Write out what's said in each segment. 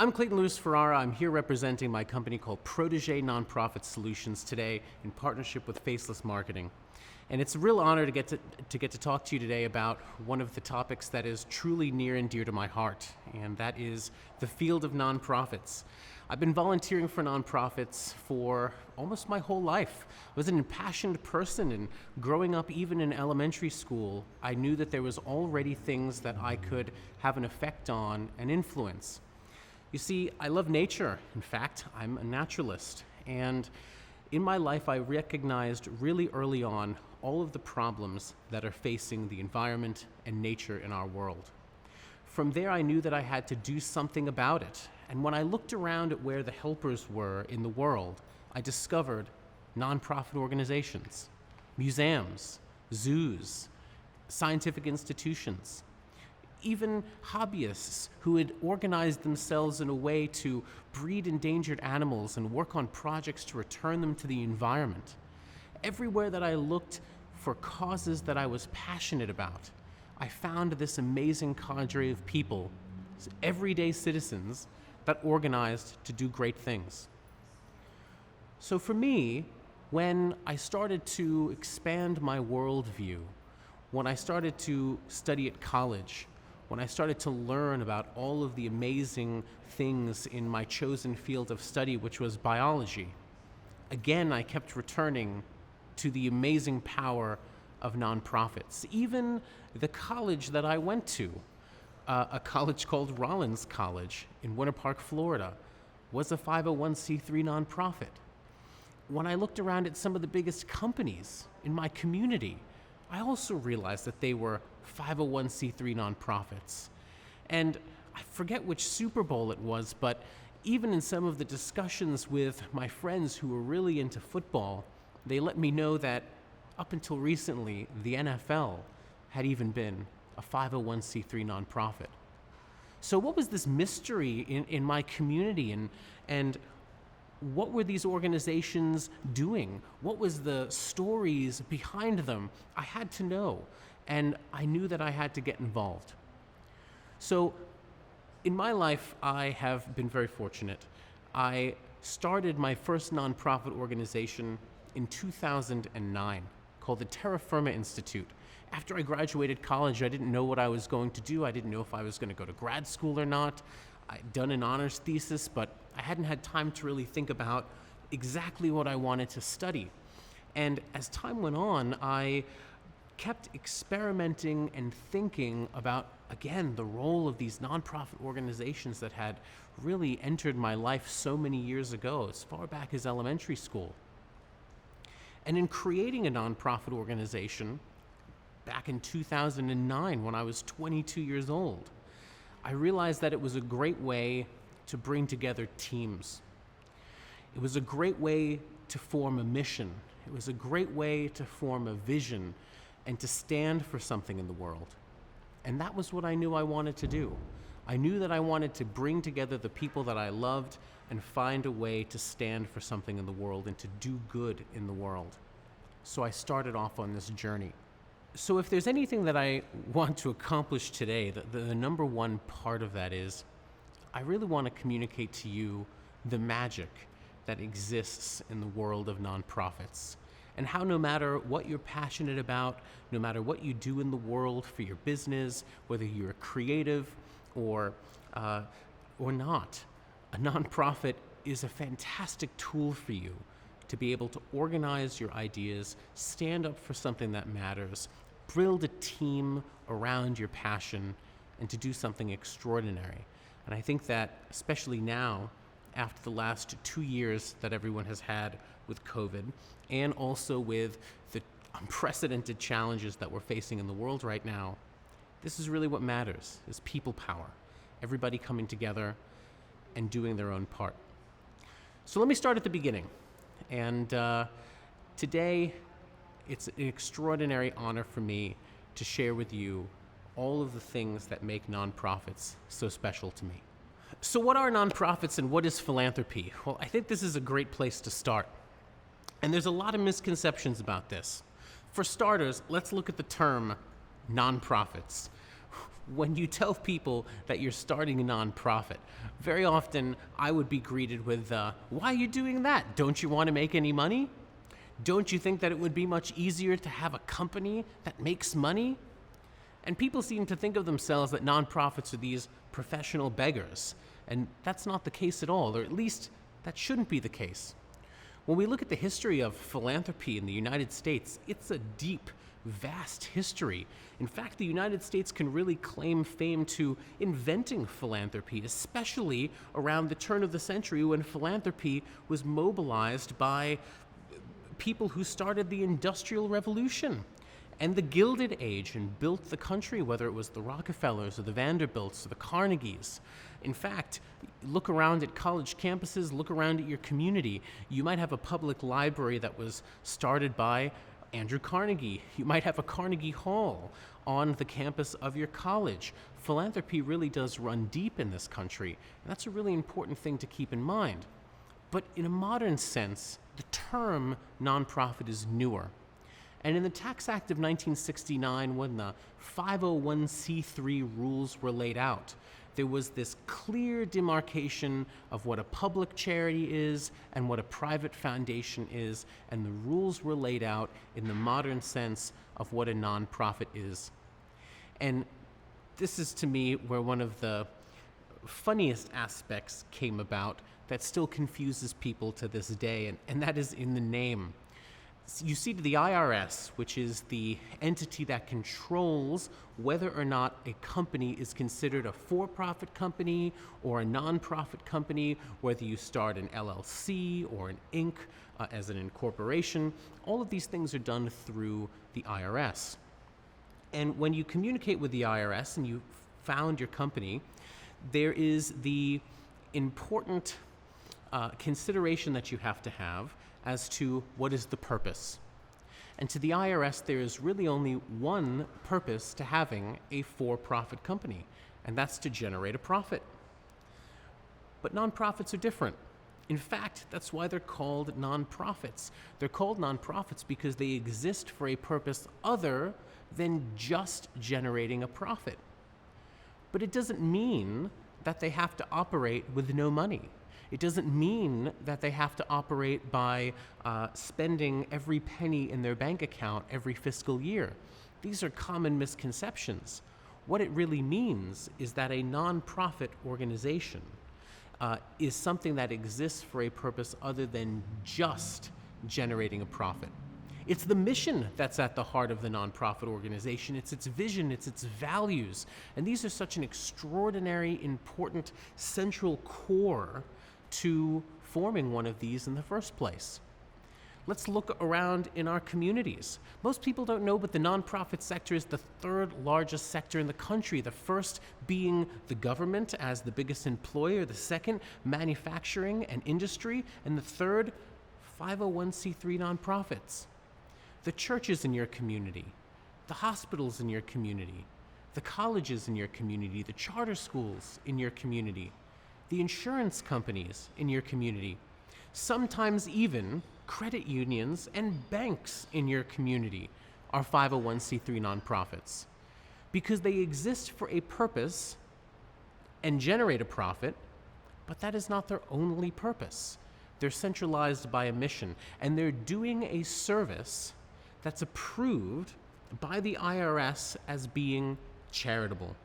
I'm Clay Louis Ferrara. I'm here representing my company called Protégé Nonprofit Solutions today in partnership with Faceless Marketing. And it's a real honor to get to talk to you today about one of the topics that is truly near and dear to my heart, and that is the field of nonprofits. I've been volunteering for nonprofits for almost my whole life. I was an impassioned person, and growing up even in elementary school, I knew that there was already things that I could have an effect on and influence. You see, I love nature. In fact, I'm a naturalist. And in my life, I recognized really early on all of the problems that are facing the environment and nature in our world. From there, I knew that I had to do something about it. And when I looked around at where the helpers were in the world, I discovered nonprofit organizations, museums, zoos, scientific institutions, even hobbyists who had organized themselves in a way to breed endangered animals and work on projects to return them to the environment. Everywhere that I looked for causes that I was passionate about, I found this amazing cadre of people, everyday citizens, that organized to do great things. So for me, when I started to expand my worldview, when I started to study at college, when I started to learn about all of the amazing things in my chosen field of study, which was biology, again, I kept returning to the amazing power of nonprofits. Even the college that I went to, a college called Rollins College in Winter Park, Florida, was a 501c3 nonprofit. When I looked around at some of the biggest companies in my community, I also realized that they were 501c3 nonprofits. And I forget which Super Bowl it was, but even in some of the discussions with my friends who were really into football, they let me know that up until recently, the NFL had even been a 501c3 nonprofit. So what was this mystery in my community, and what were these organizations doing? What was the stories behind them? I had to know, and I knew that I had to get involved. So in my life, I have been very fortunate. I started my first nonprofit organization in 2009 called the Terra Firma Institute. After I graduated college, I didn't know what I was going to do. I didn't know if I was going to go to grad school or not. I'd done an honors thesis, but I hadn't had time to really think about exactly what I wanted to study. And as time went on, I kept experimenting and thinking about, again, the role of these nonprofit organizations that had really entered my life so many years ago, as far back as elementary school. And in creating a nonprofit organization back in 2009, when I was 22 years old, I realized that it was a great way to bring together teams. It was a great way to form a mission. It was a great way to form a vision and to stand for something in the world. And that was what I knew I wanted to do. I knew that I wanted to bring together the people that I loved and find a way to stand for something in the world and to do good in the world. So I started off on this journey. So if there's anything that I want to accomplish today, the number one part of that is I really want to communicate to you the magic that exists in the world of nonprofits, and how no matter what you're passionate about, no matter what you do in the world for your business, whether you're creative or not, a nonprofit is a fantastic tool for you to be able to organize your ideas, stand up for something that matters, build a team around your passion, and to do something extraordinary. And I think that, especially now, after the last 2 years that everyone has had with COVID, and also with the unprecedented challenges that we're facing in the world right now, this is really what matters, is people power. Everybody coming together and doing their own part. So let me start at the beginning. And today, it's an extraordinary honor for me to share with you all of the things that make nonprofits so special to me. So what are nonprofits and what is philanthropy? Well, I think this is a great place to start. And there's a lot of misconceptions about this. For starters, let's look at the term nonprofits. When you tell people that you're starting a nonprofit, very often I would be greeted with, why are you doing that? Don't you want to make any money? Don't you think that it would be much easier to have a company that makes money? And people seem to think of themselves that nonprofits are these professional beggars. And that's not the case at all, or at least that shouldn't be the case. When we look at the history of philanthropy in the United States, it's a deep, vast history. In fact, the United States can really claim fame to inventing philanthropy, especially around the turn of the century when philanthropy was mobilized by people who started the Industrial Revolution and the Gilded Age and built the country, whether it was the Rockefellers or the Vanderbilts or the Carnegies. In fact, look around at college campuses, look around at your community. You might have a public library that was started by Andrew Carnegie. You might have a Carnegie Hall on the campus of your college. Philanthropy really does run deep in this country, and that's a really important thing to keep in mind. But in a modern sense, the term nonprofit is newer. And in the Tax Act of 1969, when the 501c3 rules were laid out, there was this clear demarcation of what a public charity is and what a private foundation is, and the rules were laid out in the modern sense of what a nonprofit is. And this is, to me, where one of the funniest aspects came about that still confuses people to this day, and that is in the name. You see, the IRS, which is the entity that controls whether or not a company is considered a for-profit company or a non-profit company, whether you start an LLC or an Inc. As an incorporation, all of these things are done through the IRS. And when you communicate with the IRS and you found your company, there is the important consideration that you have to have as to what is the purpose. And to the IRS, there is really only one purpose to having a for-profit company, and that's to generate a profit. But nonprofits are different. In fact, that's why they're called nonprofits. They're called nonprofits because they exist for a purpose other than just generating a profit. But it doesn't mean that they have to operate with no money. It doesn't mean that they have to operate by spending every penny in their bank account every fiscal year. These are common misconceptions. What it really means is that a nonprofit organization is something that exists for a purpose other than just generating a profit. It's the mission that's at the heart of the nonprofit organization. It's its vision, it's its values. And these are such an extraordinary, important, central core to forming one of these in the first place. Let's look around in our communities. Most people don't know, but the nonprofit sector is the third largest sector in the country, the first being the government as the biggest employer, the second, manufacturing and industry, and the third, 501c3 nonprofits. The churches in your community, the hospitals in your community, the colleges in your community, the charter schools in your community, the insurance companies in your community, sometimes even credit unions and banks in your community are 501c3 nonprofits because they exist for a purpose and generate a profit, but that is not their only purpose. They're centralized by a mission, and they're doing a service that's approved by the IRS as being charitable.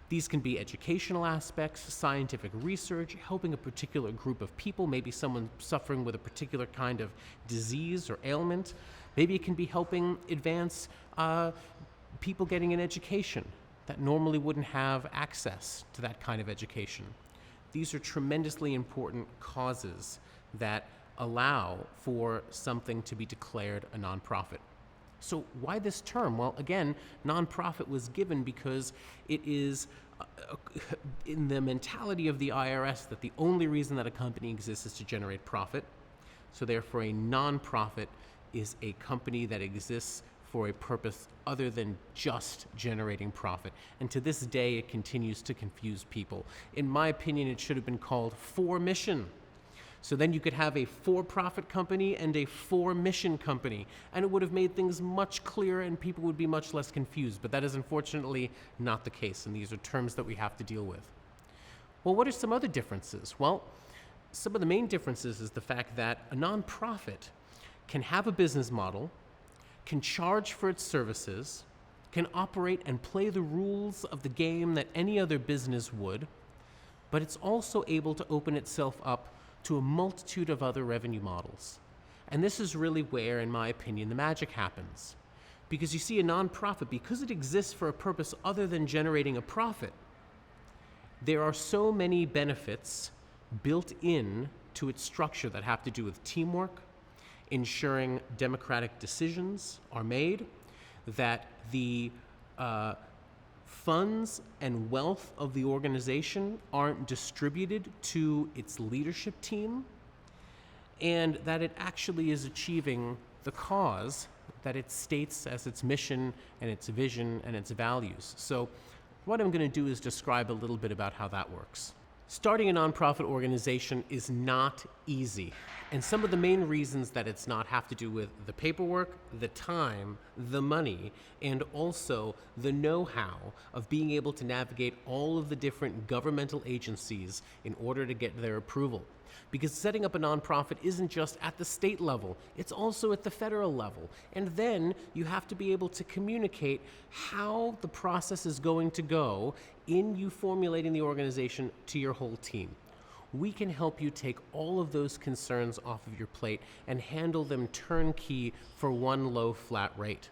These can be educational aspects, scientific research, helping a particular group of people, maybe someone suffering with a particular kind of disease or ailment. Maybe it can be helping advance people getting an education that normally wouldn't have access to that kind of education. These are tremendously important causes that allow for something to be declared a nonprofit. So why this term? Well, again, nonprofit was given because it is in the mentality of the IRS that the only reason that a company exists is to generate profit. So therefore, a nonprofit is a company that exists for a purpose other than just generating profit. And to this day, it continues to confuse people. In my opinion, it should have been called for mission. So then you could have a for-profit company and a for-mission company, and it would have made things much clearer and people would be much less confused. But that is unfortunately not the case, and these are terms that we have to deal with. Well, what are some other differences? Well, some of the main differences is the fact that a nonprofit can have a business model, can charge for its services, can operate and play the rules of the game that any other business would, but it's also able to open itself up to a multitude of other revenue models. And this is really where, in my opinion, the magic happens. Because you see, a nonprofit, because it exists for a purpose other than generating a profit, there are so many benefits built in to its structure that have to do with teamwork, ensuring democratic decisions are made, that the funds and wealth of the organization aren't distributed to its leadership team, and that it actually is achieving the cause that it states as its mission and its vision and its values. So what I'm going to do is describe a little bit about how that works. Starting a nonprofit organization is not easy, and some of the main reasons that it's not have to do with the paperwork, the time, the money, and also the know-how of being able to navigate all of the different governmental agencies in order to get their approval. Because setting up a nonprofit isn't just at the state level, it's also at the federal level. And then you have to be able to communicate how the process is going to go in you formulating the organization to your whole team. We can help you take all of those concerns off of your plate and handle them turnkey for one low flat rate.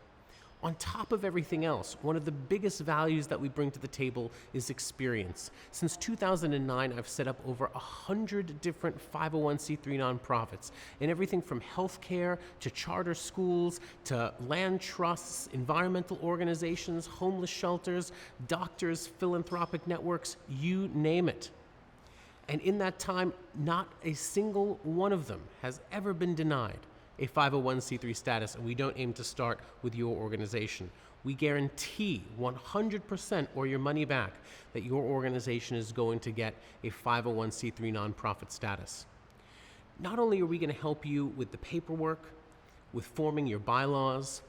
On top of everything else, one of the biggest values that we bring to the table is experience. Since 2009, I've set up over 100 different 501c3 nonprofits, in everything from healthcare to charter schools to land trusts, environmental organizations, homeless shelters, doctors, philanthropic networks, you name it. And in that time, not a single one of them has ever been denied a 501c3 status, and we don't aim to start with your organization. We guarantee 100% or your money back that your organization is going to get a 501c3 nonprofit status. Not only are we going to help you with the paperwork, with forming your bylaws,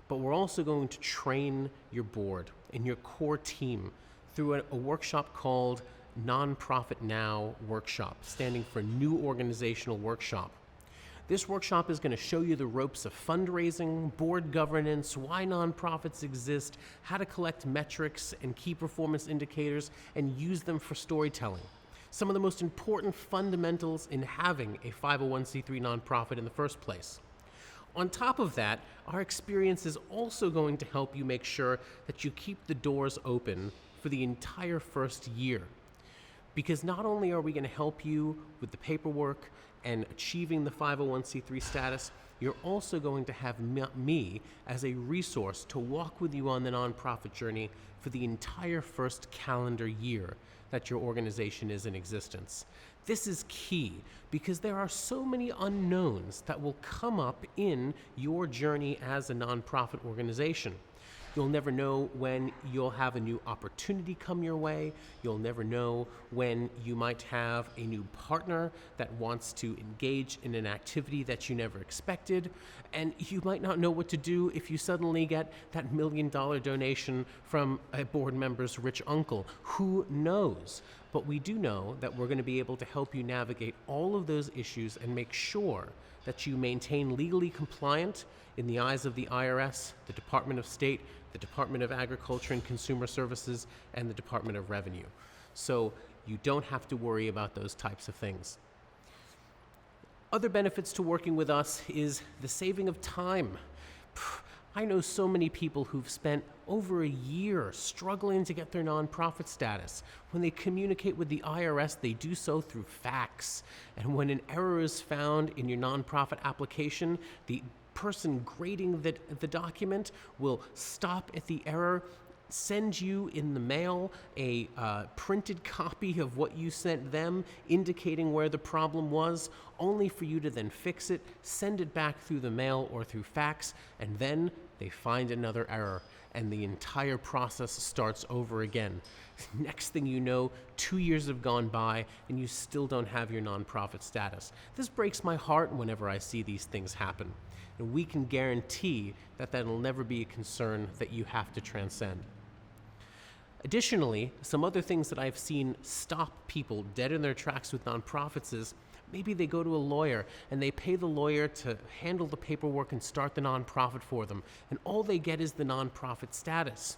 but we're also going to train your board and your core team through a workshop called Nonprofit Now Workshop, standing for New Organizational Workshop. This workshop is going to show you the ropes of fundraising, board governance, why nonprofits exist, how to collect metrics and key performance indicators, and use them for storytelling. Some of the most important fundamentals in having a 501c3 nonprofit in the first place. On top of that, our experience is also going to help you make sure that you keep the doors open for the entire first year. Because not only are we going to help you with the paperwork and achieving the 501c3 status, you're also going to have me as a resource to walk with you on the nonprofit journey for the entire first calendar year that your organization is in existence. This is key because there are so many unknowns that will come up in your journey as a nonprofit organization. You'll never know when you'll have a new opportunity come your way. You'll never know when you might have a new partner that wants to engage in an activity that you never expected. And you might not know what to do if you suddenly get that $1 million donation from a board member's rich uncle. Who knows? But we do know that we're going to be able to help you navigate all of those issues and make sure that you maintain legally compliant in the eyes of the IRS, the Department of State, the Department of Agriculture and Consumer Services, and the Department of Revenue. So you don't have to worry about those types of things. Other benefits to working with us is the saving of time. I know so many people who've spent over a year struggling to get their nonprofit status. When they communicate with the IRS, they do so through fax. And when an error is found in your nonprofit application, the person grading the document will stop at the error, send you in the mail a printed copy of what you sent them, indicating where the problem was, only for you to then fix it, send it back through the mail or through fax, and then they find another error. and the entire process starts over again. Next thing you know, 2 years have gone by and you still don't have your nonprofit status. This breaks my heart whenever I see these things happen. And we can guarantee that that'll never be a concern that you have to transcend. Additionally, some other things that I've seen stop people dead in their tracks with nonprofits is maybe they go to a lawyer and they pay the lawyer to handle the paperwork and start the nonprofit for them, and all they get is the nonprofit status.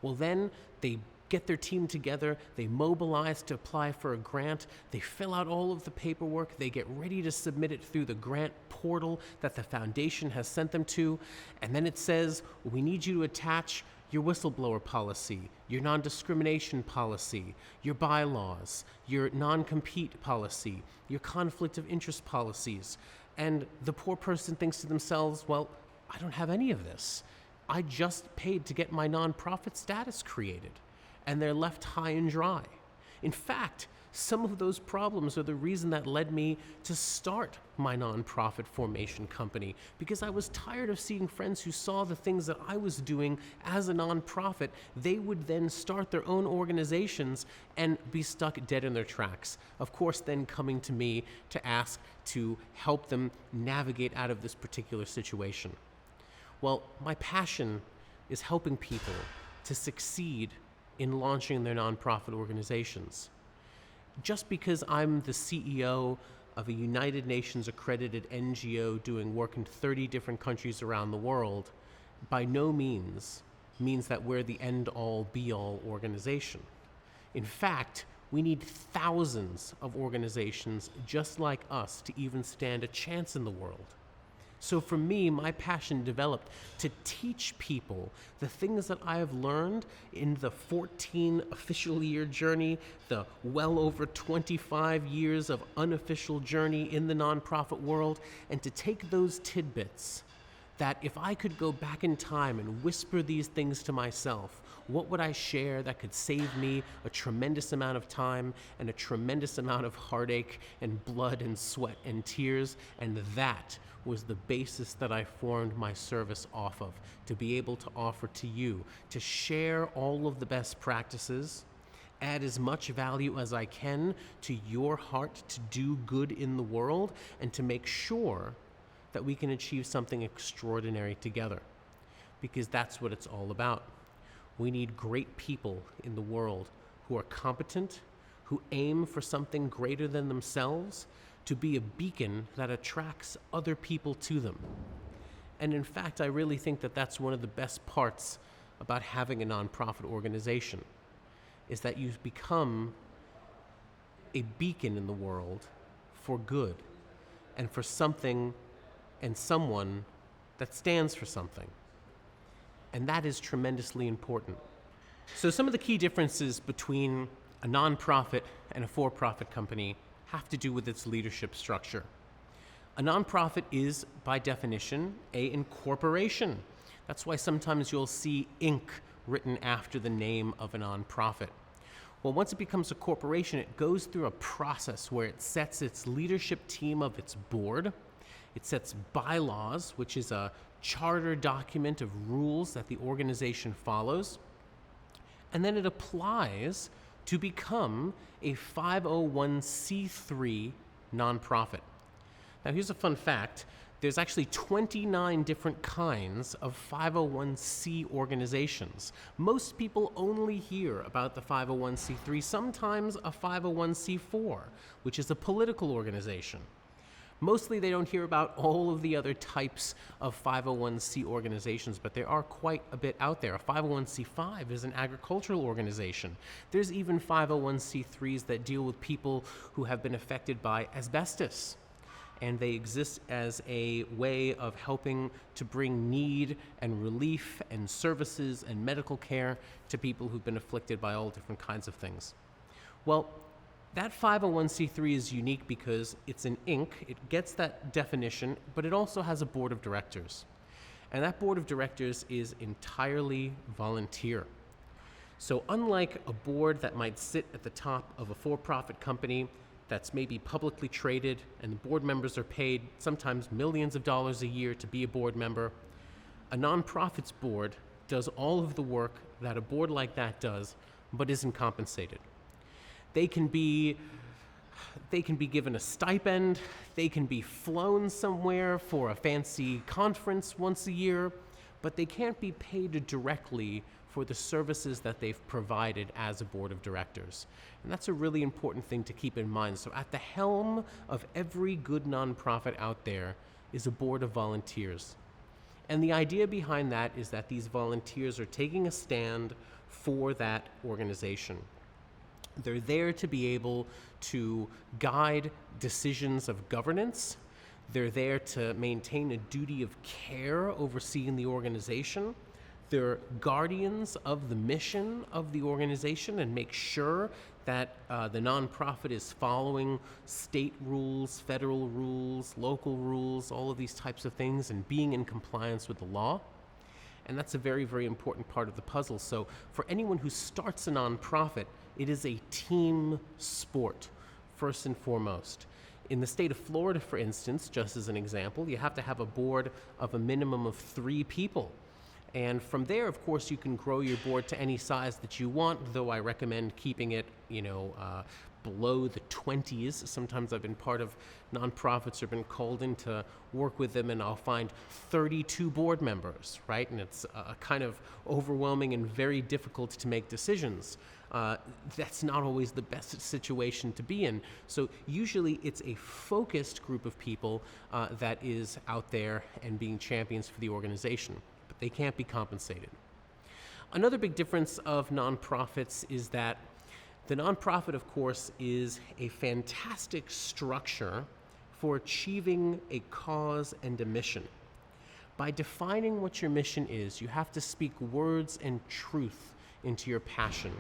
Well, then they get their team together, they mobilize to apply for a grant, they fill out all of the paperwork, they get ready to submit it through the grant portal that the foundation has sent them to, and then it says, we need you to attach your whistleblower policy, your non-discrimination policy, your bylaws, your non-compete policy, your conflict of interest policies. And the poor person thinks to themselves, well, I don't have any of this. I just paid to get my nonprofit status created. And they're left high and dry. In fact, some of those problems are the reason that led me to start my nonprofit formation company, because I was tired of seeing friends who saw the things that I was doing as a nonprofit. They would then start their own organizations and be stuck dead in their tracks. Of course, then coming to me to ask to help them navigate out of this particular situation. Well, my passion is helping people to succeed in launching their nonprofit organizations. Just because I'm the CEO of a United Nations accredited NGO doing work in 30 different countries around the world, by no means that we're the end-all be-all organization. In fact, we need thousands of organizations just like us to even stand a chance in the world. So for me, my passion developed to teach people the things that I have learned in the 14 official year journey, the well over 25 years of unofficial journey in the nonprofit world, and to take those tidbits that if I could go back in time and whisper these things to myself, what would I share that could save me a tremendous amount of time and a tremendous amount of heartache and blood and sweat and tears? And that was the basis that I formed my service off of, to be able to offer to you, to share all of the best practices, add as much value as I can to your heart to do good in the world, and to make sure that we can achieve something extraordinary together. Because that's what it's all about. We need great people in the world who are competent, who aim for something greater than themselves, to be a beacon that attracts other people to them. And in fact, I really think that that's one of the best parts about having a nonprofit organization, is that you become a beacon in the world for good and for something and someone that stands for something. And that is tremendously important. So some of the key differences between a nonprofit and a for-profit company have to do with its leadership structure. A nonprofit is, by definition, an incorporation. That's why sometimes you'll see Inc. written after the name of a nonprofit. Well, once it becomes a corporation, it goes through a process where it sets its leadership team of its board. It sets bylaws, which is a charter document of rules that the organization follows. And then it applies to become a 501c3 nonprofit. Now, here's a fun fact. There's actually 29 different kinds of 501c organizations. Most people only hear about the 501c3, sometimes a 501c4, which is a political organization. Mostly they don't hear about all of the other types of 501c organizations, but there are quite a bit out there. A 501c5 is an agricultural organization. There's even 501c3s that deal with people who have been affected by asbestos. And they exist as a way of helping to bring need and relief and services and medical care to people who've been afflicted by all different kinds of things. Well, that 501c3 is unique because it's an Inc. It gets that definition, but it also has a board of directors. And that board of directors is entirely volunteer. So unlike a board that might sit at the top of a for-profit company that's maybe publicly traded and the board members are paid sometimes millions of dollars a year to be a board member, a nonprofit's board does all of the work that a board like that does, but isn't compensated. They can be given a stipend, they can be flown somewhere for a fancy conference once a year, but they can't be paid directly for the services that they've provided as a board of directors. And that's a really important thing to keep in mind. So at the helm of every good nonprofit out there is a board of volunteers. And the idea behind that is that these volunteers are taking a stand for that organization. They're there to be able to guide decisions of governance. They're there to maintain a duty of care overseeing the organization. They're guardians of the mission of the organization and make sure that the nonprofit is following state rules, federal rules, local rules, all of these types of things, and being in compliance with the law. And that's a very, very important part of the puzzle. So for anyone who starts a nonprofit, it is a team sport, first and foremost. In the state of Florida, for instance, just as an example, you have to have a board of a minimum of 3 people. And from there, of course, you can grow your board to any size that you want, though I recommend keeping it, below the 20s. Sometimes I've been part of nonprofits or been called in to work with them, and I'll find 32 board members, right? And it's kind of overwhelming and very difficult to make decisions. That's not always the best situation to be in. So usually it's a focused group of people that is out there and being champions for the organization, but they can't be compensated. Another big difference of nonprofits is that the nonprofit, of course, is a fantastic structure for achieving a cause and a mission. By defining what your mission is, you have to speak words and truth into your passion.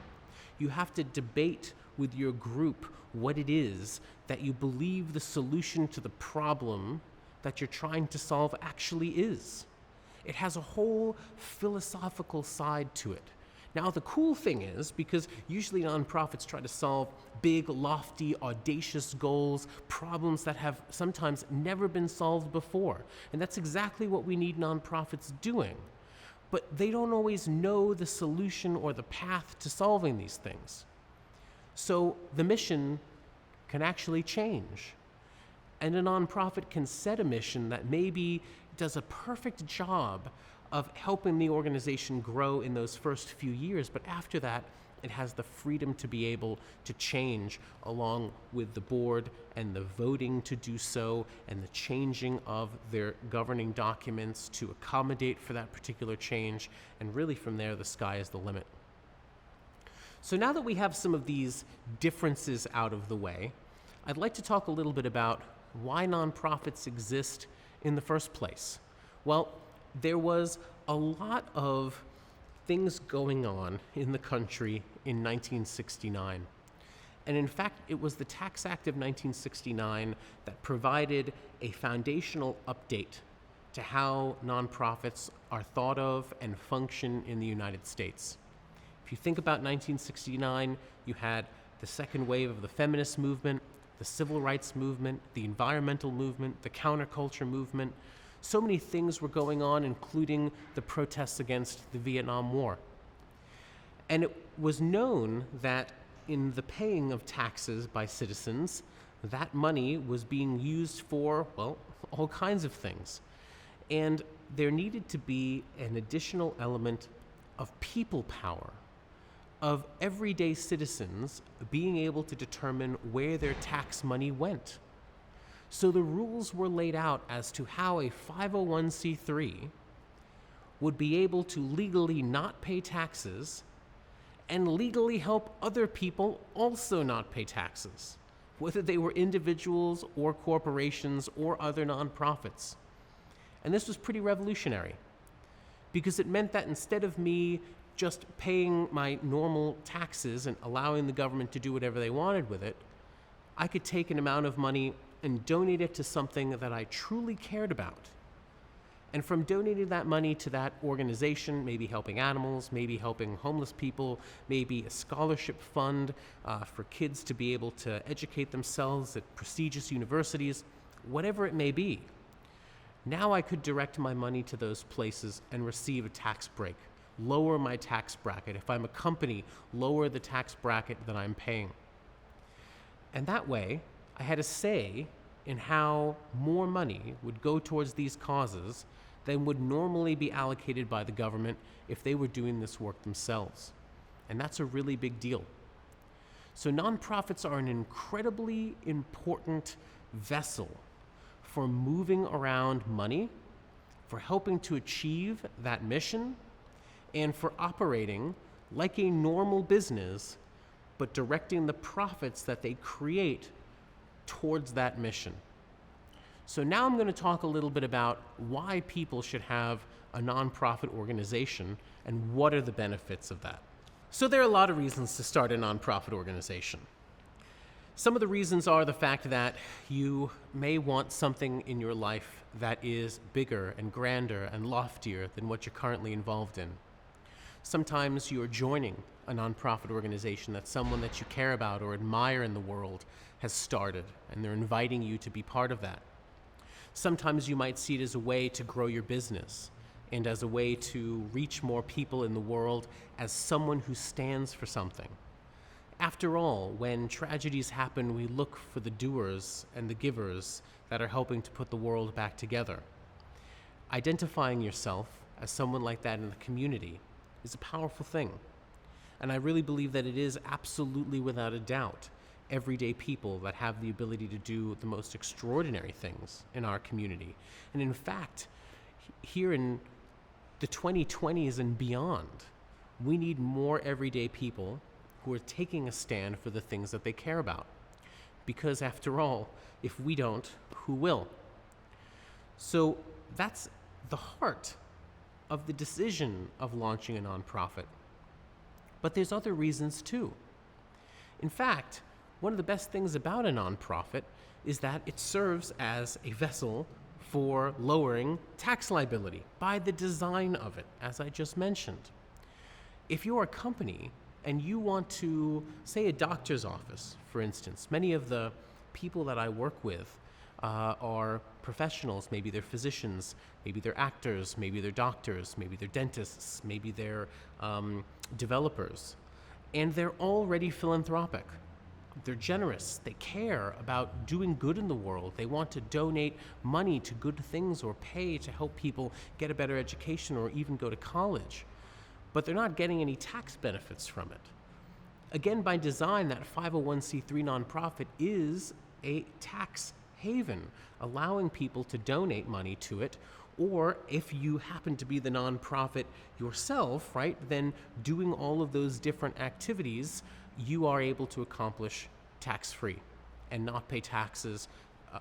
You have to debate with your group what it is that you believe the solution to the problem that you're trying to solve actually is. It has a whole philosophical side to it. Now, the cool thing is, because usually nonprofits try to solve big, lofty, audacious goals, problems that have sometimes never been solved before. And that's exactly what we need nonprofits doing. But they don't always know the solution or the path to solving these things. So the mission can actually change. And a nonprofit can set a mission that maybe does a perfect job of helping the organization grow in those first few years, but after that, it has the freedom to be able to change along with the board and the voting to do so and the changing of their governing documents to accommodate for that particular change. And really from there, the sky is the limit. So now that we have some of these differences out of the way, I'd like to talk a little bit about why nonprofits exist in the first place. Well, there was a lot of things going on in the country in 1969. And in fact, it was the Tax Act of 1969 that provided a foundational update to how nonprofits are thought of and function in the United States. If you think about 1969, you had the second wave of the feminist movement, the civil rights movement, the environmental movement, the counterculture movement. So many things were going on, including the protests against the Vietnam War. And it was known that in the paying of taxes by citizens, that money was being used for, well, all kinds of things. And there needed to be an additional element of people power, of everyday citizens being able to determine where their tax money went. So the rules were laid out as to how a 501c3 would be able to legally not pay taxes and legally help other people also not pay taxes, whether they were individuals or corporations or other nonprofits. And this was pretty revolutionary because it meant that instead of me just paying my normal taxes and allowing the government to do whatever they wanted with it, I could take an amount of money and donate it to something that I truly cared about. And from donating that money to that organization, maybe helping animals, maybe helping homeless people, maybe a scholarship fund for kids to be able to educate themselves at prestigious universities, whatever it may be, now I could direct my money to those places and receive a tax break lower my tax bracket. If I'm a company, lower the tax bracket that I'm paying. And that way, I had a say in how more money would go towards these causes than would normally be allocated by the government if they were doing this work themselves. And that's a really big deal. So nonprofits are an incredibly important vessel for moving around money, for helping to achieve that mission, and for operating like a normal business, but directing the profits that they create towards that mission. So now I'm going to talk a little bit about why people should have a nonprofit organization and what are the benefits of that. So there are a lot of reasons to start a nonprofit organization. Some of the reasons are the fact that you may want something in your life that is bigger and grander and loftier than what you're currently involved in. Sometimes you're joining a nonprofit organization that someone that you care about or admire in the world has started, and they're inviting you to be part of that. Sometimes you might see it as a way to grow your business and as a way to reach more people in the world as someone who stands for something. After all, when tragedies happen, we look for the doers and the givers that are helping to put the world back together. Identifying yourself as someone like that in the community is a powerful thing. And I really believe that it is absolutely without a doubt everyday people that have the ability to do the most extraordinary things in our community. And in fact, here in the 2020s and beyond, we need more everyday people who are taking a stand for the things that they care about. Because after all, if we don't, who will? So that's the heart of the decision of launching a nonprofit. But there's other reasons too. In fact, one of the best things about a nonprofit is that it serves as a vessel for lowering tax liability by the design of it, as I just mentioned. If you're a company and you want to, say, a doctor's office, for instance, many of the people that I work with are professionals. Maybe they're physicians, maybe they're actors, maybe they're doctors, maybe they're dentists, maybe they're developers. And they're already philanthropic. They're generous. They care about doing good in the world. They want to donate money to good things or pay to help people get a better education or even go to college. But they're not getting any tax benefits from it. Again, by design, that 501c3 nonprofit is a tax haven, allowing people to donate money to it, or if you happen to be the nonprofit yourself, right, then doing all of those different activities, you are able to accomplish tax-free and not pay taxes,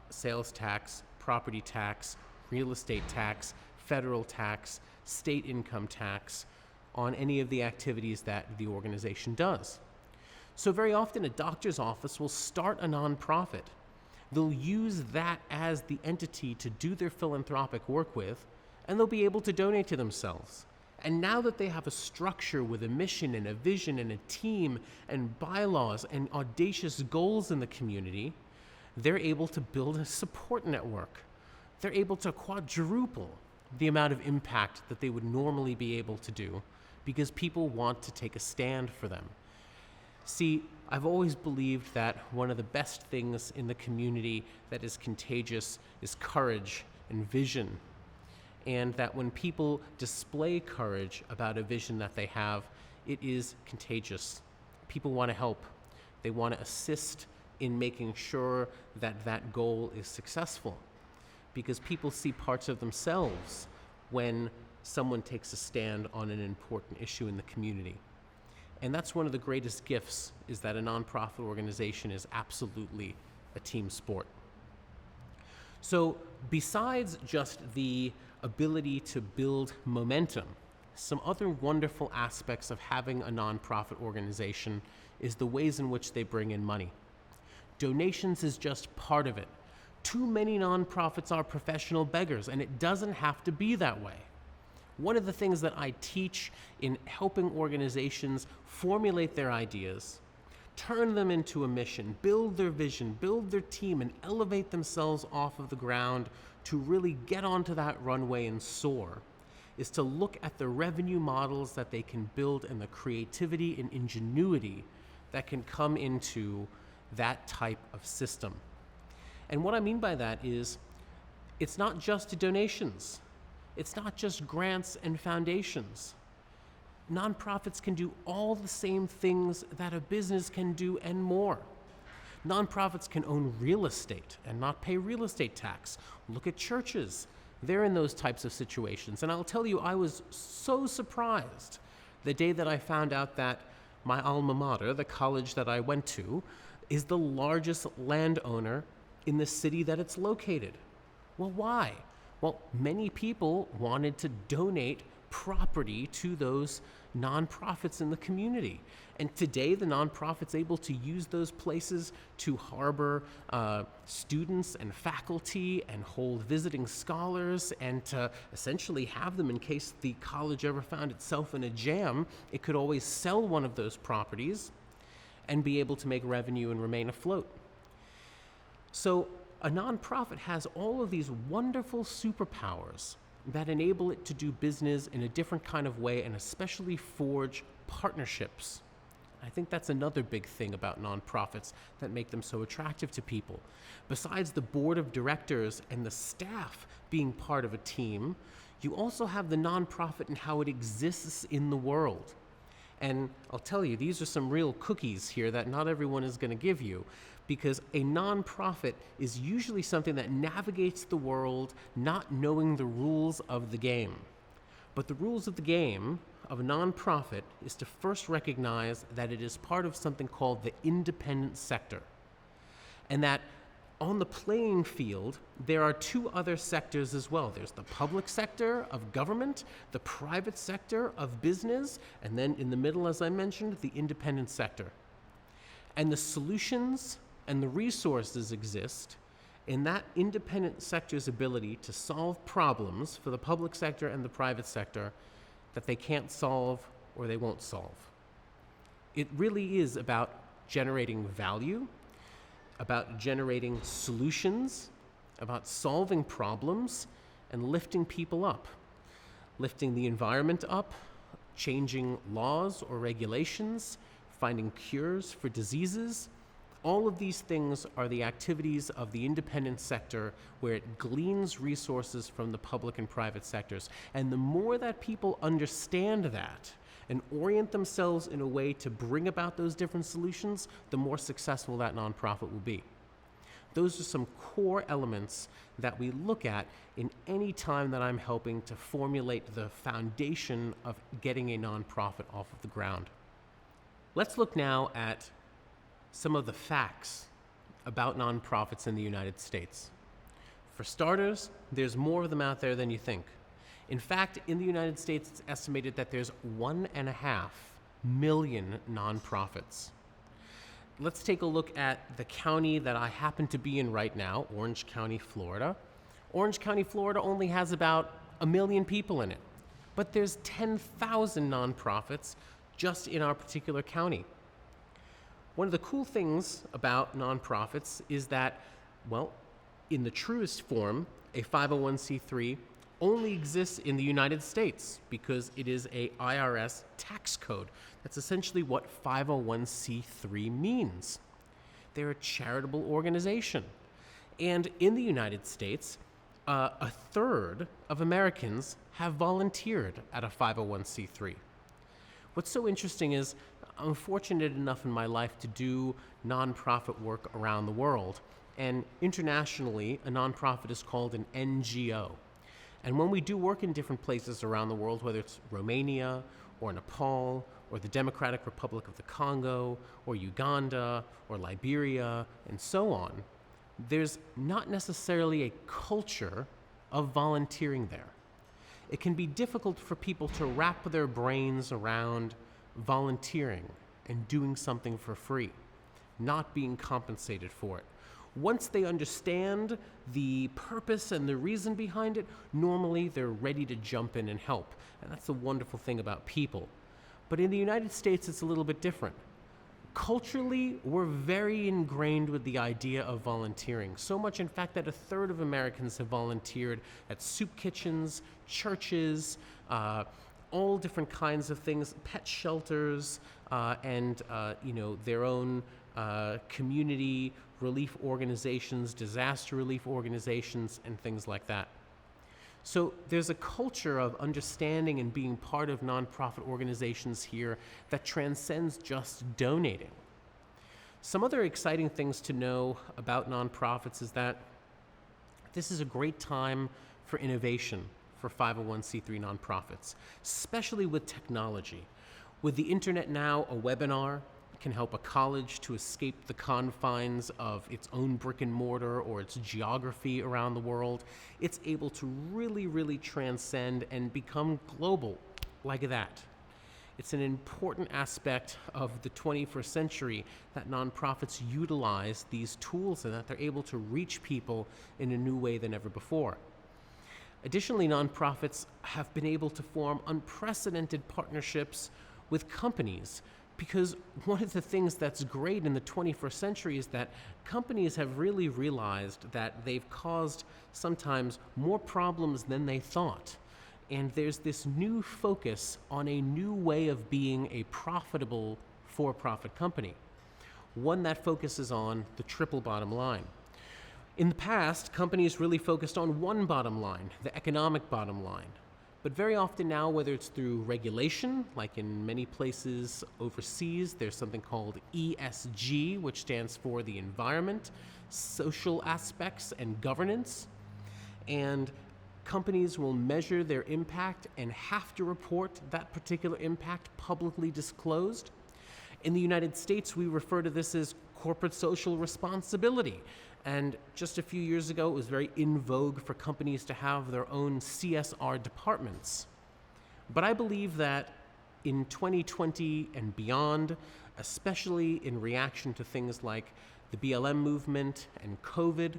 sales tax, property tax, real estate tax, federal tax, state income tax on any of the activities that the organization does. So very often a doctor's office will start a nonprofit. They'll use that as the entity to do their philanthropic work with, and they'll be able to donate to themselves. And now that they have a structure with a mission and a vision and a team and bylaws and audacious goals in the community, they're able to build a support network. They're able to quadruple the amount of impact that they would normally be able to do because people want to take a stand for them. See, I've always believed that one of the best things in the community that is contagious is courage and vision. And that when people display courage about a vision that they have, it is contagious. People want to help. They want to assist in making sure that that goal is successful. Because people see parts of themselves when someone takes a stand on an important issue in the community. And that's one of the greatest gifts, is that a nonprofit organization is absolutely a team sport. So besides just the ability to build momentum, some other wonderful aspects of having a nonprofit organization is the ways in which they bring in money. Donations is just part of it. Too many nonprofits are professional beggars, and it doesn't have to be that way. One of the things that I teach in helping organizations formulate their ideas, turn them into a mission, build their vision, build their team, and elevate themselves off of the ground to really get onto that runway and soar, is to look at the revenue models that they can build and the creativity and ingenuity that can come into that type of system. And what I mean by that is, it's not just donations. It's not just grants and foundations. Nonprofits can do all the same things that a business can do and more. Nonprofits can own real estate and not pay real estate tax. Look at churches. They're in those types of situations. And I'll tell you, I was so surprised the day that I found out that my alma mater, the college that I went to, is the largest landowner in the city that it's located. Well, why? Well, many people wanted to donate property to those nonprofits in the community. And today, the nonprofit's able to use those places to harbor students and faculty and hold visiting scholars, and to essentially have them, in case the college ever found itself in a jam, it could always sell one of those properties and be able to make revenue and remain afloat. So a nonprofit has all of these wonderful superpowers that enable it to do business in a different kind of way, and especially forge partnerships. I think that's another big thing about nonprofits that make them so attractive to people. Besides the board of directors and the staff being part of a team, you also have the nonprofit and how it exists in the world. And I'll tell you, these are some real cookies here that not everyone is going to give you, because a nonprofit is usually something that navigates the world not knowing the rules of the game. But the rules of the game of a nonprofit is to first recognize that it is part of something called the independent sector. And that on the playing field, there are two other sectors as well. There's the public sector of government, the private sector of business, and then in the middle, as I mentioned, the independent sector. And the solutions and the resources exist in that independent sector's ability to solve problems for the public sector and the private sector that they can't solve or they won't solve. It really is about generating value, about generating solutions, about solving problems, and lifting people up. Lifting the environment up, changing laws or regulations, finding cures for diseases. All of these things are the activities of the independent sector, where it gleans resources from the public and private sectors. And the more that people understand that and orient themselves in a way to bring about those different solutions, the more successful that nonprofit will be. Those are some core elements that we look at in any time that I'm helping to formulate the foundation of getting a nonprofit off of the ground. Let's look now at some of the facts about nonprofits in the United States. For starters, there's more of them out there than you think. In fact, in the United States, it's estimated that there's 1.5 million nonprofits. Let's take a look at the county that I happen to be in right now, Orange County, Florida. Orange County, Florida only has about 1 million people in it, but there's 10,000 nonprofits just in our particular county. One of the cool things about nonprofits is that, well, in the truest form, a 501c3 only exists in the United States because it is a IRS tax code. That's essentially what 501c3 means. They're a charitable organization. And in the United States, a third of Americans have volunteered at a 501c3. What's so interesting is I'm fortunate enough in my life to do nonprofit work around the world. And internationally, a nonprofit is called an NGO. And when we do work in different places around the world, whether it's Romania or Nepal or the Democratic Republic of the Congo or Uganda or Liberia and so on, there's not necessarily a culture of volunteering there. It can be difficult for people to wrap their brains around volunteering and doing something for free, not being compensated for it. Once they understand the purpose and the reason behind it, normally they're ready to jump in and help. And that's the wonderful thing about people. But in the United States, it's a little bit different. Culturally, we're very ingrained with the idea of volunteering. So much, in fact, that a third of Americans have volunteered at soup kitchens, churches, all different kinds of things, pet shelters, and their own community relief organizations, disaster relief organizations, and things like that. So there's a culture of understanding and being part of nonprofit organizations here that transcends just donating. Some other exciting things to know about nonprofits is that this is a great time for innovation for 501c3 nonprofits, especially with technology. With the internet now, a webinar can help a college to escape the confines of its own brick and mortar or its geography around the world. It's able to really transcend and become global like that. It's an important aspect of the 21st century that nonprofits utilize these tools and that they're able to reach people in a new way than ever before. Additionally, nonprofits have been able to form unprecedented partnerships with companies, because one of the things that's great in the 21st century is that companies have really realized that they've caused sometimes more problems than they thought. And there's this new focus on a new way of being a profitable for-profit company, one that focuses on the triple bottom line. In the past, companies really focused on one bottom line, the economic bottom line. But very often now, whether it's through regulation, like in many places overseas, there's something called ESG, which stands for the environment, social aspects, and governance. And companies will measure their impact and have to report that particular impact publicly disclosed. In the United States, we refer to this as corporate social responsibility. And just a few years ago, it was very in vogue for companies to have their own CSR departments. But I believe that in 2020 and beyond, especially in reaction to things like the BLM movement and COVID,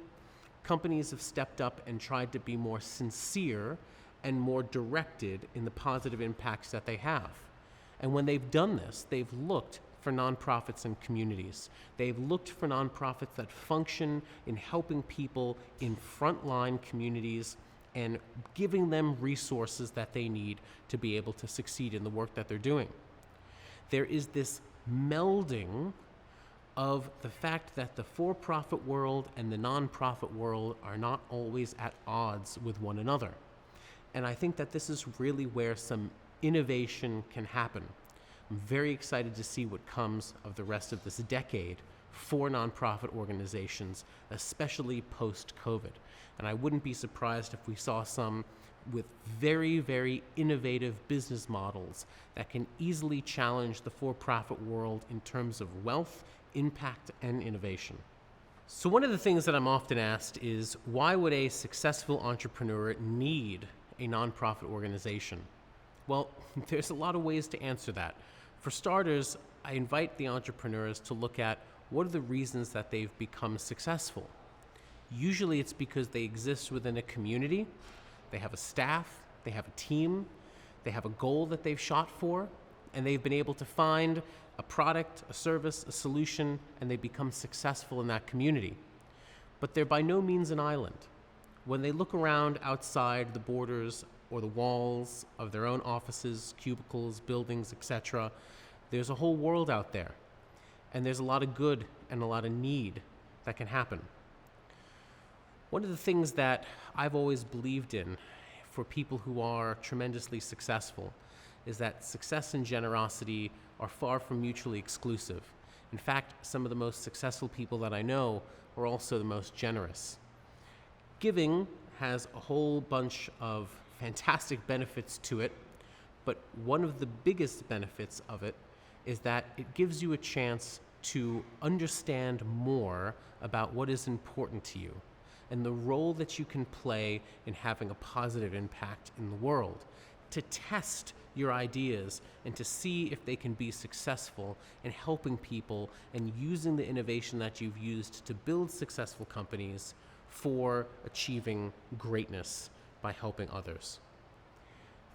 companies have stepped up and tried to be more sincere and more directed in the positive impacts that they have. And when they've done this, they've looked for nonprofits and communities. They've looked for nonprofits that function in helping people in frontline communities and giving them resources that they need to be able to succeed in the work that they're doing. There is this melding of the fact that the for-profit world and the nonprofit world are not always at odds with one another. And I think that this is really where some innovation can happen. I'm very excited to see what comes of the rest of this decade for nonprofit organizations, especially post-COVID. And I wouldn't be surprised if we saw some with very innovative business models that can easily challenge the for-profit world in terms of wealth, impact, and innovation. So one of the things that I'm often asked is, why would a successful entrepreneur need a nonprofit organization? Well, there's a lot of ways to answer that. For starters, I invite the entrepreneurs to look at what are the reasons that they've become successful. Usually it's because they exist within a community, they have a staff, they have a team, they have a goal that they've shot for, and they've been able to find a product, a service, a solution, and they become successful in that community. But they're by no means an island. When they look around outside the borders or the walls of their own offices, cubicles, buildings, etc., there's a whole world out there. And there's a lot of good and a lot of need that can happen. One of the things that I've always believed in for people who are tremendously successful is that success and generosity are far from mutually exclusive. In fact, some of the most successful people that I know are also the most generous. Giving has a whole bunch of fantastic benefits to it, but one of the biggest benefits of it is that it gives you a chance to understand more about what is important to you and the role that you can play in having a positive impact in the world, to test your ideas and to see if they can be successful in helping people and using the innovation that you've used to build successful companies for achieving greatness by helping others.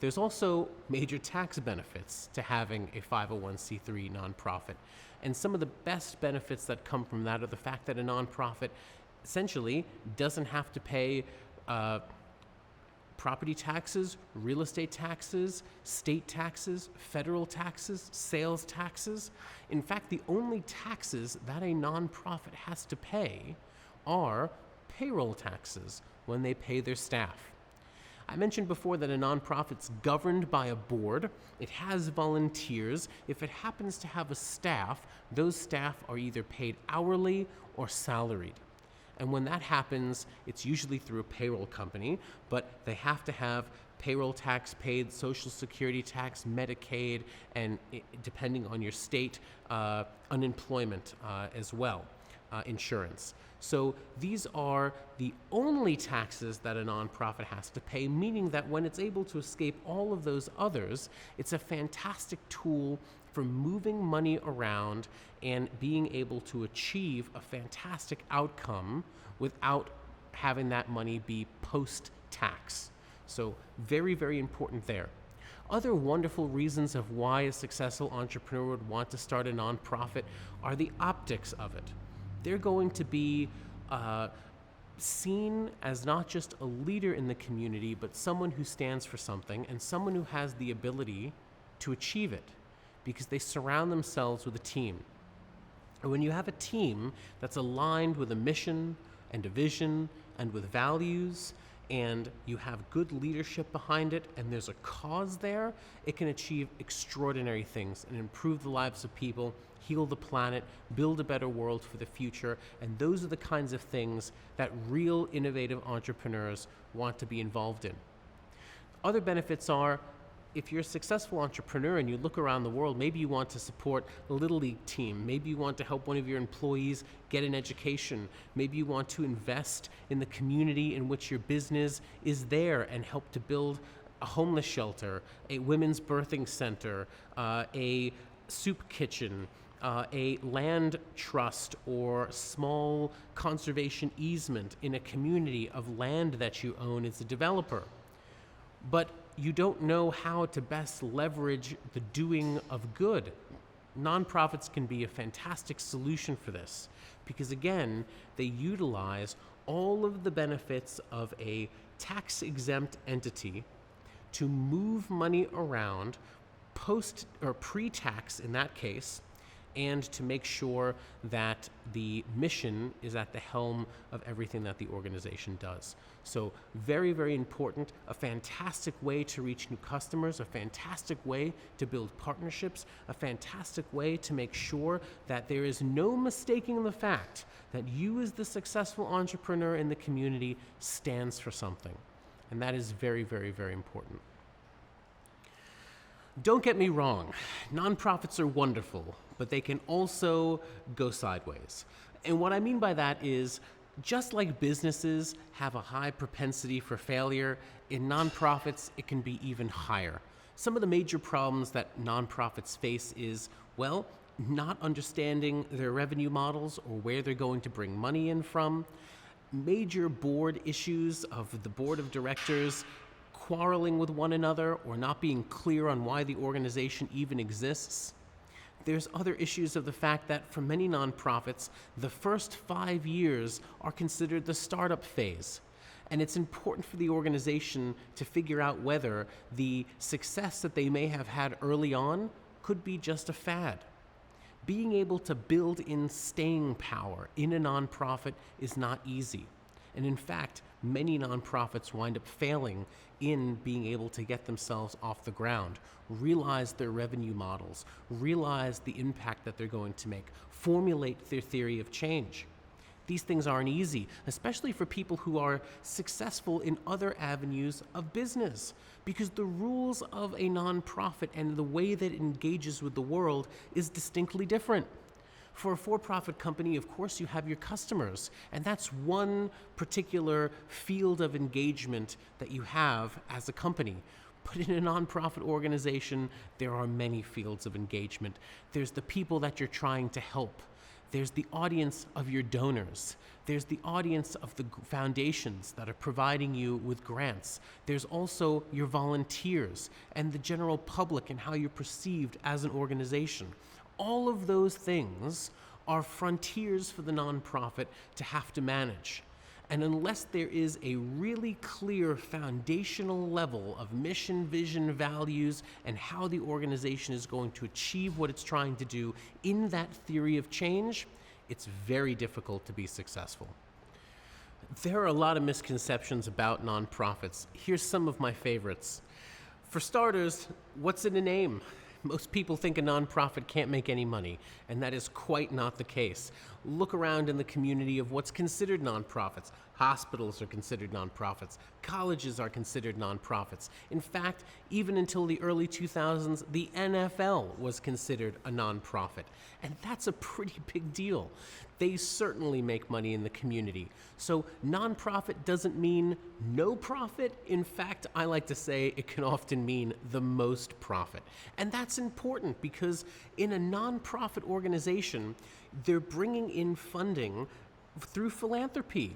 There's also major tax benefits to having a 501c3 nonprofit. And some of the best benefits that come from that are the fact that a nonprofit essentially doesn't have to pay property taxes, real estate taxes, state taxes, federal taxes, sales taxes. In fact, the only taxes that a nonprofit has to pay are payroll taxes when they pay their staff. I mentioned before that a nonprofit's governed by a board. It has volunteers. If it happens to have a staff, those staff are either paid hourly or salaried. And when that happens, it's usually through a payroll company, but they have to have payroll tax paid, Social Security tax, Medicaid, and depending on your state, unemployment as well, insurance. So these are the only taxes that a nonprofit has to pay, meaning that when it's able to escape all of those others, it's a fantastic tool for moving money around and being able to achieve a fantastic outcome without having that money be post-tax. So very, very important there. Other wonderful reasons of why a successful entrepreneur would want to start a nonprofit are the optics of it. They're going to be seen as not just a leader in the community, but someone who stands for something and someone who has the ability to achieve it, because they surround themselves with a team. And when you have a team that's aligned with a mission and a vision and with values, and you have good leadership behind it, and there's a cause there, it can achieve extraordinary things and improve the lives of people, heal the planet, build a better world for the future. And those are the kinds of things that real innovative entrepreneurs want to be involved in. Other benefits are, if you're a successful entrepreneur and you look around the world, maybe you want to support a Little League team. Maybe you want to help one of your employees get an education. Maybe you want to invest in the community in which your business is there and help to build a homeless shelter, a women's birthing center, a soup kitchen, a land trust or small conservation easement in a community of land that you own as a developer. But you don't know how to best leverage the doing of good. Nonprofits can be a fantastic solution for this because, again, they utilize all of the benefits of a tax-exempt entity to move money around post or pre-tax in that case, and to make sure that the mission is at the helm of everything that the organization does. So very, very important, a fantastic way to reach new customers, a fantastic way to build partnerships, a fantastic way to make sure that there is no mistaking the fact that you as the successful entrepreneur in the community stands for something. And that is very, very, very important. Don't get me wrong, nonprofits are wonderful, but they can also go sideways. And what I mean by that is, just like businesses have a high propensity for failure, in nonprofits it can be even higher. Some of the major problems that nonprofits face is, well, not understanding their revenue models or where they're going to bring money in from, major board issues of the board of directors quarreling with one another or not being clear on why the organization even exists. There's other issues of the fact that for many nonprofits, the first 5 years are considered the startup phase. And it's important for the organization to figure out whether the success that they may have had early on could be just a fad. Being able to build in staying power in a nonprofit is not easy. And in fact, many nonprofits wind up failing in being able to get themselves off the ground, realize their revenue models, realize the impact that they're going to make, formulate their theory of change. These things aren't easy, especially for people who are successful in other avenues of business, because the rules of a nonprofit and the way that it engages with the world is distinctly different. For a for-profit company, of course, you have your customers, and that's one particular field of engagement that you have as a company. But in a nonprofit organization, there are many fields of engagement. There's the people that you're trying to help. There's the audience of your donors. There's the audience of the foundations that are providing you with grants. There's also your volunteers and the general public and how you're perceived as an organization. All of those things are frontiers for the nonprofit to have to manage. And unless there is a really clear foundational level of mission, vision, values, and how the organization is going to achieve what it's trying to do in that theory of change, it's very difficult to be successful. There are a lot of misconceptions about nonprofits. Here's some of my favorites. For starters, what's in a name? Most people think a nonprofit can't make any money, and that is quite not the case. Look around in the community of what's considered nonprofits. Hospitals are considered nonprofits. Colleges are considered nonprofits. In fact, even until the early 2000s, the NFL was considered a nonprofit. And that's a pretty big deal. They certainly make money in the community. So nonprofit doesn't mean no profit. In fact, I like to say it can often mean the most profit. And that's important because in a nonprofit organization, they're bringing in funding through philanthropy.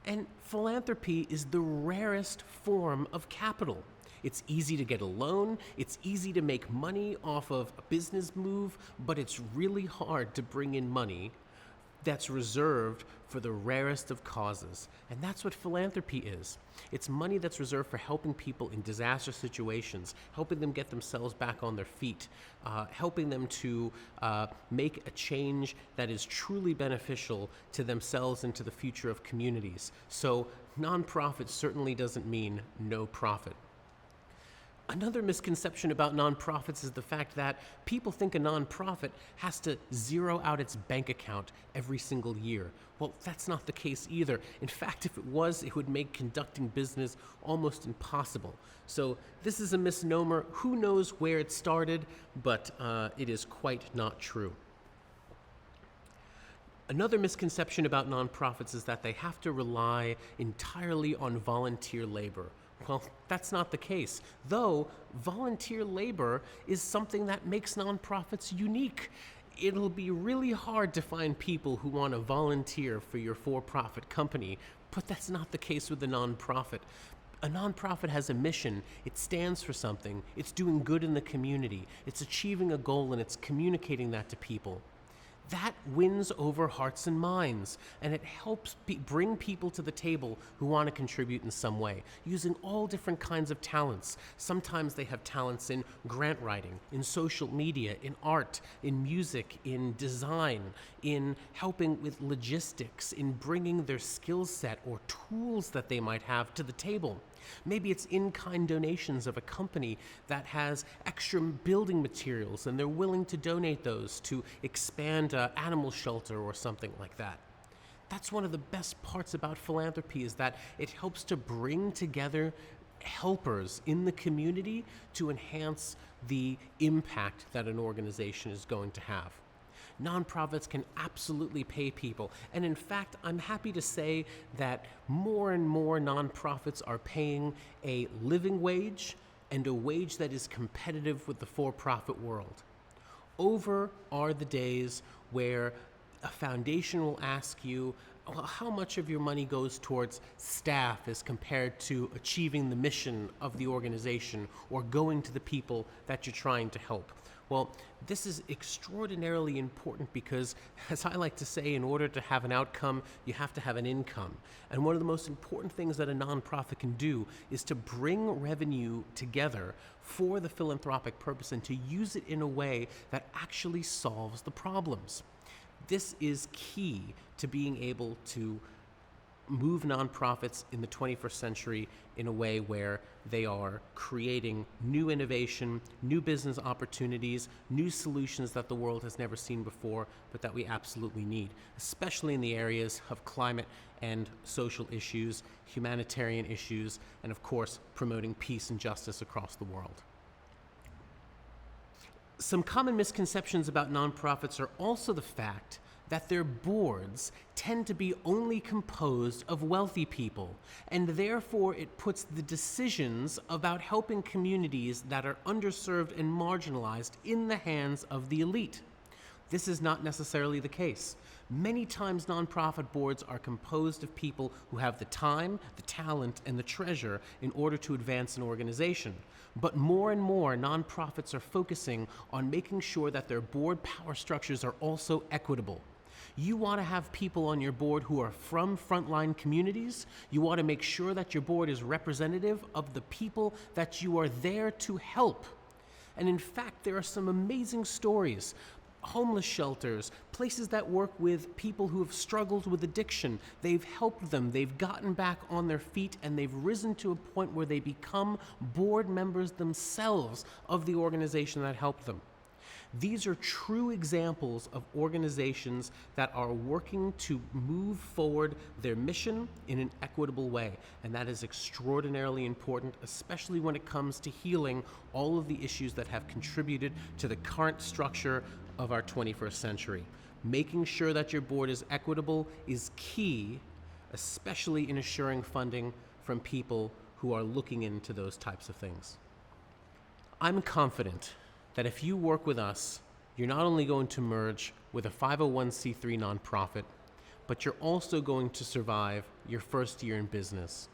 And philanthropy is the rarest form of capital. It's easy to get a loan, it's easy to make money off of a business move, but it's really hard to bring in money that's reserved for the rarest of causes. And that's what philanthropy is. It's money that's reserved for helping people in disaster situations, helping them get themselves back on their feet, helping them to make a change that is truly beneficial to themselves and to the future of communities. So nonprofit certainly doesn't mean no profit. Another misconception about nonprofits is the fact that people think a nonprofit has to zero out its bank account every single year. Well, that's not the case either. In fact, if it was, it would make conducting business almost impossible. So this is a misnomer. Who knows where it started, but it is quite not true. Another misconception about nonprofits is that they have to rely entirely on volunteer labor. Well, that's not the case, though volunteer labor is something that makes nonprofits unique. It'll be really hard to find people who want to volunteer for your for-profit company, but that's not the case with a nonprofit. A nonprofit has a mission, it stands for something, it's doing good in the community, it's achieving a goal, and it's communicating that to people. That wins over hearts and minds, and it helps bring people to the table who want to contribute in some way, using all different kinds of talents. Sometimes they have talents in grant writing, in social media, in art, in music, in design, in helping with logistics, in bringing their skill set or tools that they might have to the table. Maybe it's in-kind donations of a company that has extra building materials and they're willing to donate those to expand an animal shelter or something like that. That's one of the best parts about philanthropy, is that it helps to bring together helpers in the community to enhance the impact that an organization is going to have. Nonprofits can absolutely pay people. And in fact, I'm happy to say that more and more nonprofits are paying a living wage and a wage that is competitive with the for-profit world. Over are the days where a foundation will ask you, well, how much of your money goes towards staff as compared to achieving the mission of the organization or going to the people that you're trying to help. Well, this is extraordinarily important because, as I like to say, in order to have an outcome, you have to have an income. And one of the most important things that a nonprofit can do is to bring revenue together for the philanthropic purpose and to use it in a way that actually solves the problems. This is key to being able to move nonprofits in the 21st century in a way where they are creating new innovation, new business opportunities, new solutions that the world has never seen before, but that we absolutely need, especially in the areas of climate and social issues, humanitarian issues, and of course, promoting peace and justice across the world. Some common misconceptions about nonprofits are also the fact that their boards tend to be only composed of wealthy people, and therefore it puts the decisions about helping communities that are underserved and marginalized in the hands of the elite. this is not necessarily the case. Many times nonprofit boards are composed of people who have the time, the talent, and the treasure in order to advance an organization. But more and more nonprofits are focusing on making sure that their board power structures are also equitable. You want to have people on your board who are from frontline communities. You want to make sure that your board is representative of the people that you are there to help. And in fact, there are some amazing stories. Homeless shelters, places that work with people who have struggled with addiction. They've helped them, they've gotten back on their feet, and they've risen to a point where they become board members themselves of the organization that helped them. These are true examples of organizations that are working to move forward their mission in an equitable way. And that is extraordinarily important, especially when it comes to healing all of the issues that have contributed to the current structure of our 21st century. Making sure that your board is equitable is key, especially in assuring funding from people who are looking into those types of things. I'm confident that if you work with us, you're not only going to merge with a 501c3 nonprofit, but you're also going to survive your first year in business.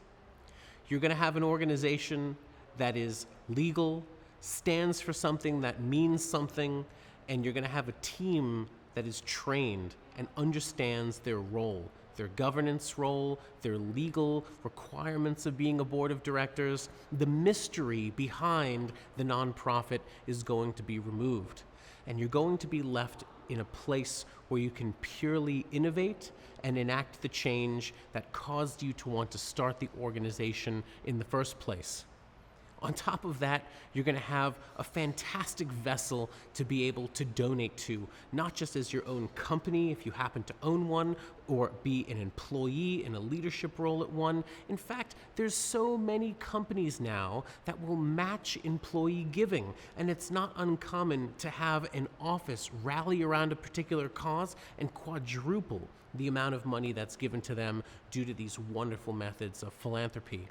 You're going to have an organization that is legal, stands for something that means something, and you're going to have a team that is trained and understands their role, their governance role, their legal requirements of being a board of directors. The mystery behind the nonprofit is going to be removed. And you're going to be left in a place where you can purely innovate and enact the change that caused you to want to start the organization in the first place. On top of that, you're going to have a fantastic vessel to be able to donate to, not just as your own company, if you happen to own one, or be an employee in a leadership role at one. In fact, there's so many companies now that will match employee giving, and it's not uncommon to have an office rally around a particular cause and quadruple the amount of money that's given to them due to these wonderful methods of philanthropy.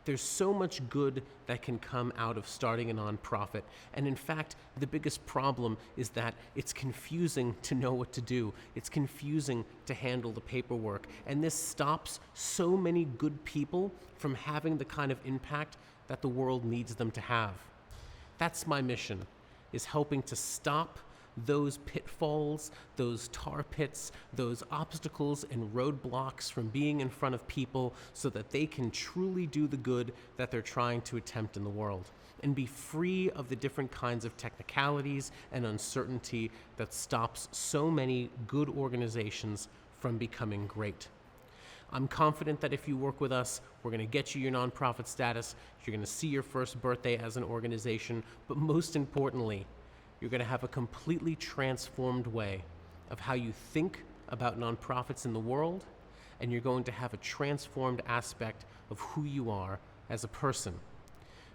There's so much good that can come out of starting a nonprofit. And in fact, the biggest problem is that it's confusing to know what to do. It's confusing to handle the paperwork. And this stops so many good people from having the kind of impact that the world needs them to have. That's my mission, is helping to stop those pitfalls, those tar pits, those obstacles and roadblocks from being in front of people so that they can truly do the good that they're trying to attempt in the world and be free of the different kinds of technicalities and uncertainty that stops so many good organizations from becoming great. I'm confident that if you work with us, we're going to get you your nonprofit status, you're going to see your first birthday as an organization, but most importantly, you're going to have a completely transformed way of how you think about nonprofits in the world, and you're going to have a transformed aspect of who you are as a person.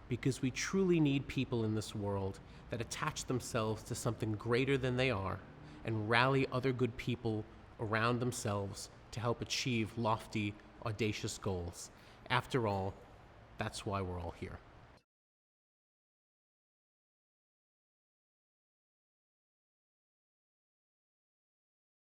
Because we truly need people in this world that attach themselves to something greater than they are and rally other good people around themselves to help achieve lofty, audacious goals. After all, that's why we're all here.